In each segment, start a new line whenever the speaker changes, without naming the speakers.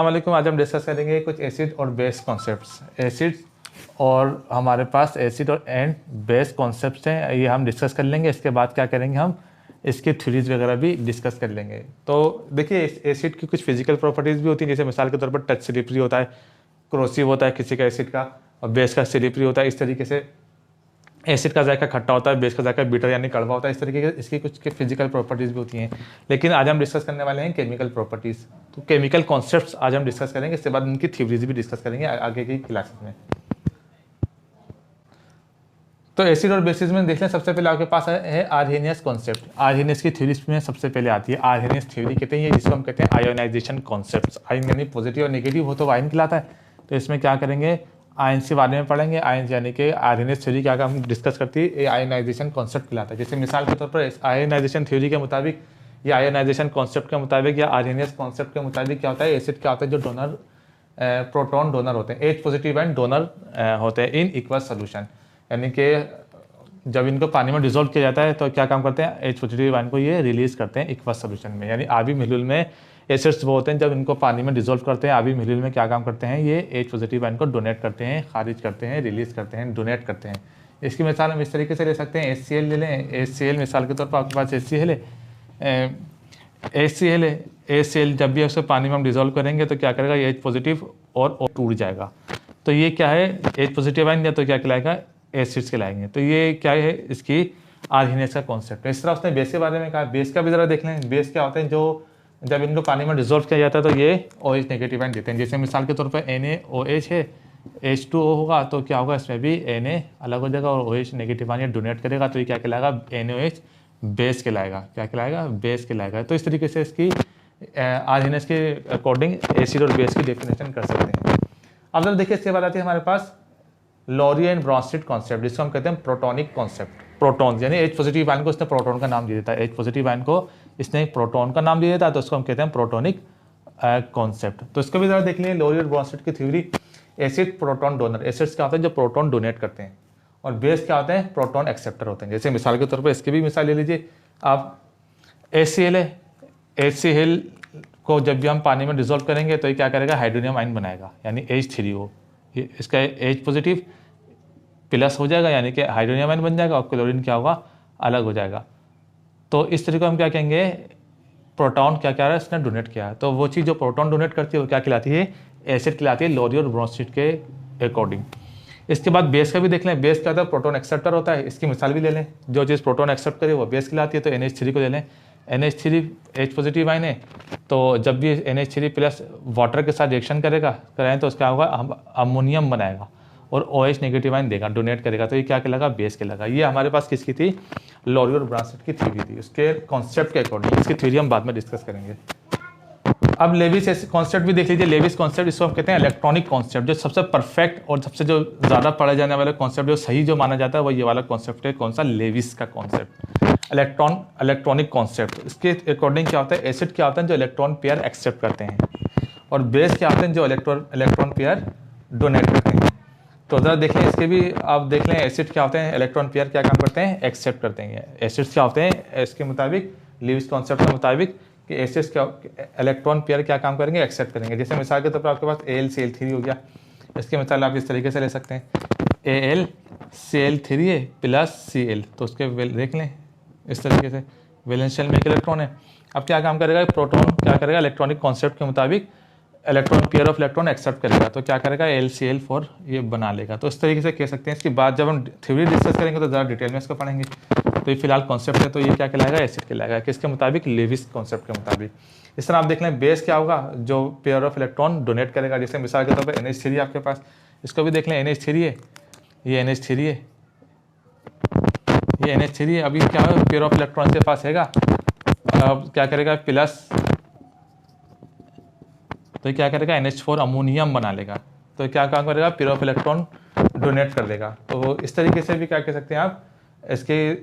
वालेकुम। आज हम डिस्कस करेंगे कुछ एसिड और बेस कॉन्सेप्ट्स। एसिड और हमारे पास एसिड और एंड बेस कॉन्सेप्ट्स हैं, ये हम डिस्कस कर लेंगे। इसके बाद क्या करेंगे, हम इसकी थ्योरीज वगैरह भी डिस्कस कर लेंगे। तो देखिए, एसिड की कुछ फिजिकल प्रॉपर्टीज़ भी होती हैं, जैसे मिसाल के तौर पर टच स्लिपरी होता है, क्रोसिव होता है किसी का एसिड का, और बेस का स्लिपरी होता है। इस तरीके से एसिड का जायका खट्टा होता है, बेस का जायका बीटर यानी कड़वा होता है। इस तरीके के इसकी कुछ फिजिकल प्रॉपर्टीज़ भी होती हैं। लेकिन आज हम डिस्कस करने वाले हैं केमिकल प्रॉपर्टीज़। तो केमिकल कॉन्सेप्ट्स आज हम डिस्कस करेंगे, इसके बाद उनकी थ्योरीज भी डिस्कस करेंगे आगे की क्लासेस में। तो एसिड और बेसिस में देख लें, सबसे पहले आपके पास है आर्हेनियस कॉन्सेप्ट। आर्हेनियस की थ्योरी में सबसे पहले आती है आर्हेनियस थ्योरी कहते हैं, जिसको हम कहते हैं आयोनाइजेशन कॉन्सेप्ट्स। आयन यानी पॉजिटिव और नेगेटिव हो तो आयन कहलाता है। तो इसमें क्या करेंगे, आयन के बारे में पढ़ेंगे। आयन यानी कि आर्हेनियस थ्योरी क्या हम डिस्कस करती है, ये आयोनाइजेशन कॉन्सेप्ट कहलाता है। जैसे मिसाल के तौर पर आयोनाइजेशन थ्योरी के मुताबिक या आयोनाइजेशन कॉन्सेप्ट के मुताबिक या आर्हेनियस कॉन्सेप्ट के मुताबिक क्या होता है, एसिड क्या होता है, जो डोनर प्रोटॉन डोनर होते हैं, एच पॉजिटिव एंड डोनर होते हैं इन इक्वस सोल्यूशन। यानी कि जब इनको पानी में डिसॉल्व किया जाता है तो क्या काम करते हैं, एच पॉजिटिव आयन को ये रिलीज करते हैं इक्वस सोल्यूशन में। यानी आबी मिलुल में एसिड्स वो होते हैं, जब इनको पानी में डिसॉल्व करते हैं आबी मिलुल में क्या काम करते हैं, ये एच पॉजिटिव आयन को डोनेट करते हैं, खारिज करते हैं, रिलीज करते हैं, डोनेट करते हैं। इसकी मिसाल हम इस तरीके से ले सकते हैं, HCl ले लें। HCl मिसाल के तौर पर आपके पास HCl है, HCl जब भी उसको पानी में हम डिसॉल्व करेंगे तो क्या करेगा, ये एच पॉजिटिव और टूट जाएगा। तो ये क्या है, एच पॉजिटिव आयन, या तो क्या कहलाएगा, एसिड्स कहलाएंगे। तो ये क्या है, इसकी आर्हेनियस का कॉन्सेप्ट है। इस तरह उसने बेस के बारे में कहा, बेस का भी जरा देख लें। बेस क्या होते हैं, जो जब इनको पानी में डिसॉल्व किया जाता है तो ये OH नेगेटिव आयन देते हैं। जैसे मिसाल के तौर पर NaOH है, H2O होगा तो क्या होगा, इसमें भी Na अलग हो जाएगा और OH नेगेटिव आयन डोनेट करेगा, तो ये क्या कहलाएगा, NaOH बेस कहलाएगा। क्या कहलाएगा, बेस कहलाएगा। तो इस तरीके से इसकी आर्हेनियस के अकॉर्डिंग एसिड और बेस की डेफिनेशन कर सकते हैं। अब जब देखिए, इसके बाद आती है हमारे पास लॉरी एंड ब्रॉन्स्टेड कॉन्सेप्ट, जिसको हम कहते हैं प्रोटोनिक कॉन्सेप्ट। प्रोटॉन यानी एच पॉजिटिव आयन को इसने प्रोटॉन का नाम दे देता है, एच पॉजिटिव आयन को इसने प्रोटॉन का नाम दे देता है, तो उसको हम कहते हैं प्रोटोनिक कॉन्सेप्ट। तो इसको भी जरा देख लें, लॉरी और ब्रॉन्स्टेड की theory. Acid proton donor, acids क्या होते हैं, जो प्रोटॉन डोनेट करते हैं, और बेस क्या होते हैं, प्रोटॉन एक्सेप्टर होते हैं। जैसे मिसाल के तौर पर इसकी भी मिसाल ले लीजिए आप, HCl है, HCl को जब भी हम पानी में डिसॉल्व करेंगे तो ये क्या करेगा, हाइड्रोनियम आयन बनाएगा, यानी H3O। इसका H पॉजिटिव प्लस हो जाएगा, यानी कि हाइड्रोनियम आयन बन जाएगा, और क्लोरीन क्या होगा, अलग हो जाएगा। तो इस तरीके हम क्या कहेंगे, प्रोटॉन क्या क्या है, इसने डोनेट किया है। तो वो चीज़ जो प्रोटॉन डोनेट करती है वो क्या कहलाती है, एसिड कहलाती है, लॉरी और ब्रॉन्स्टेड के अकॉर्डिंग। इसके बाद बेस का भी देख लें। बेस क्या होता है, प्रोटॉन एक्सेप्टर होता है। इसकी मिसाल भी ले लें, जो चीज़ प्रोटॉन एक्सेप्ट करे वो बेस कहलाती है। तो NH3 को ले लें, NH3 H पॉजिटिव आयन है, तो जब भी NH3 प्लस वाटर के साथ रिएक्शन कराएं तो उसका होगा, अमोनियम बनाएगा और OH नेगेटिव आयन देगा, डोनेट करेगा, तो ये क्या कहलाएगा, बेस कहलाएगा। ये हमारे पास किसकी थी, लॉरी और ब्रॉन्स्टेड की थ्योरी थी, उसके कॉन्सेप्ट के अकॉर्डिंग। इसकी थ्योरी हम बाद में डिस्कस करेंगे। अब लेविस कॉन्सेप्ट भी देख लीजिए। लेविस कॉन्सेप्ट, इसको हम कहते हैं इलेक्ट्रॉनिक कॉन्सेप्ट। जो सबसे परफेक्ट और सबसे जो ज़्यादा पढ़े जाने वाला कॉन्सेप्ट, जो सही जो माना जाता है, वो ये वाला कॉन्सेप्ट है। कौन सा, लेविस का कॉन्सेप्ट, इलेक्ट्रॉनिक कॉन्सेप्ट। इसके अकॉर्डिंग क्या होता है, एसिड क्या होता है, जो इलेक्ट्रॉन पेयर एक्सेप्ट करते हैं, और बेस क्या होते हैं, जो इलेक्ट्रॉन पेयर डोनेट करते हैं। तो ज़रा देख लें, इसके भी आप देख लें, एसिड क्या होते हैं, इलेक्ट्रॉन पेयर क्या काम करते हैं, एक्सेप्ट करते हैं। एसिड्स क्या होते हैं, इसके मुताबिक, लेविस कॉन्सेप्ट के मुताबिक, कि एसिड्स क्या, इलेक्ट्रॉन पेयर क्या काम करेंगे, एक्सेप्ट करेंगे। जैसे मिसाल के तौर पर आपके पास AlCl3 हो गया। इसकी मिसाल आप इस तरीके से ले सकते हैं, AlCl3 प्लस Cl, तो उसके देख लें इस तरीके से, वैलेंस शेल में एक इलेक्ट्रॉन है। अब क्या काम करेगा, प्रोटॉन क्या करेगा, इलेक्ट्रॉनिक कॉन्सेप्ट के मुताबिक electron pair of electron accept करेगा, तो क्या करेगा, LCl4 ये बना लेगा। तो इस तरीके से कह सकते हैं। इसके बाद जब हम थ्योरी डिस्कस करेंगे तो ज़्यादा डिटेल में इसको पढ़ेंगे। तो ये फिलहाल कॉन्सेप्ट है, तो ये क्या कहलाएगा, एसिड कहलाएगा, किसके मुताबिक, लेविस कॉन्सेप्ट के मुताबिक। इस तरह आप देख लें, बेस क्या होगा, जो पेयर ऑफ इलेक्ट्रॉन डोनेट करेगा। जैसे मिसाल के तौर पर NH3 आपके पास, इसको भी देख लें, NH3 है, ये NH3 है, ये NH3 है। अभी क्या है, पेयर ऑफ इलेक्ट्रॉन के पास हैगा, अब क्या करेगा, प्लस, तो क्या करेगा, NH4 अमोनियम बना लेगा, तो क्या काम करेगा, पेयर ऑफ इलेक्ट्रॉन डोनेट कर देगा। तो इस तरीके से भी क्या कह सकते हैं आप, इसके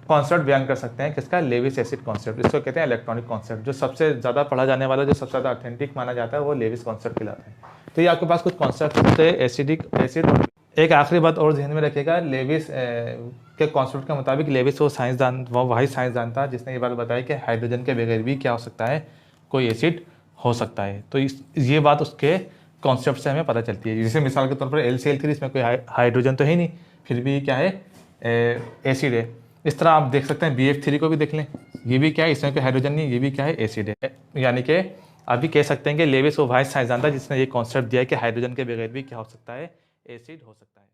कॉन्सेप्ट बयान कर सकते हैं, किसका, लेविस एसिड कॉन्सेप्ट। इसको कहते हैं इलेक्ट्रॉनिक कॉन्सेप्ट। जो सबसे ज़्यादा पढ़ा जाने वाला, जो सबसे ज़्यादा ऑथेंटिक माना जाता है, वो लेविस कॉन्सेप्ट कहलाता है। तो ये आपके पास कुछ कॉन्सेप्ट होते हैं एसिडिक एसिड। एक आखिरी बात और ध्यान में रखिएगा, लेविस के कॉन्सेप्ट के मुताबिक, लेविस वो साइंसदान, वो वही साइंसदान था जिसने ये बात बताई कि हाइड्रोजन के बगैर भी क्या हो सकता है, कोई एसिड हो सकता है। तो ये बात उसके कॉन्सेप्ट से हमें पता चलती है। जैसे मिसाल के तौर पर LCl3 इसमें कोई हाइड्रोजन तो है नहीं, फिर भी क्या है एसिड है। इस तरह आप देख सकते हैं BF3 को भी देख लें, ये भी क्या है, इसमें कोई हाइड्रोजन नहीं, ये भी क्या है, एसिड है। यानी कि अभी कह सकते हैं कि लेविस और वाइस साइजान था जिसने ये कॉन्सेप्ट दिया है कि हाइड्रोजन के बगैर भी क्या हो सकता है, एसिड हो सकता है।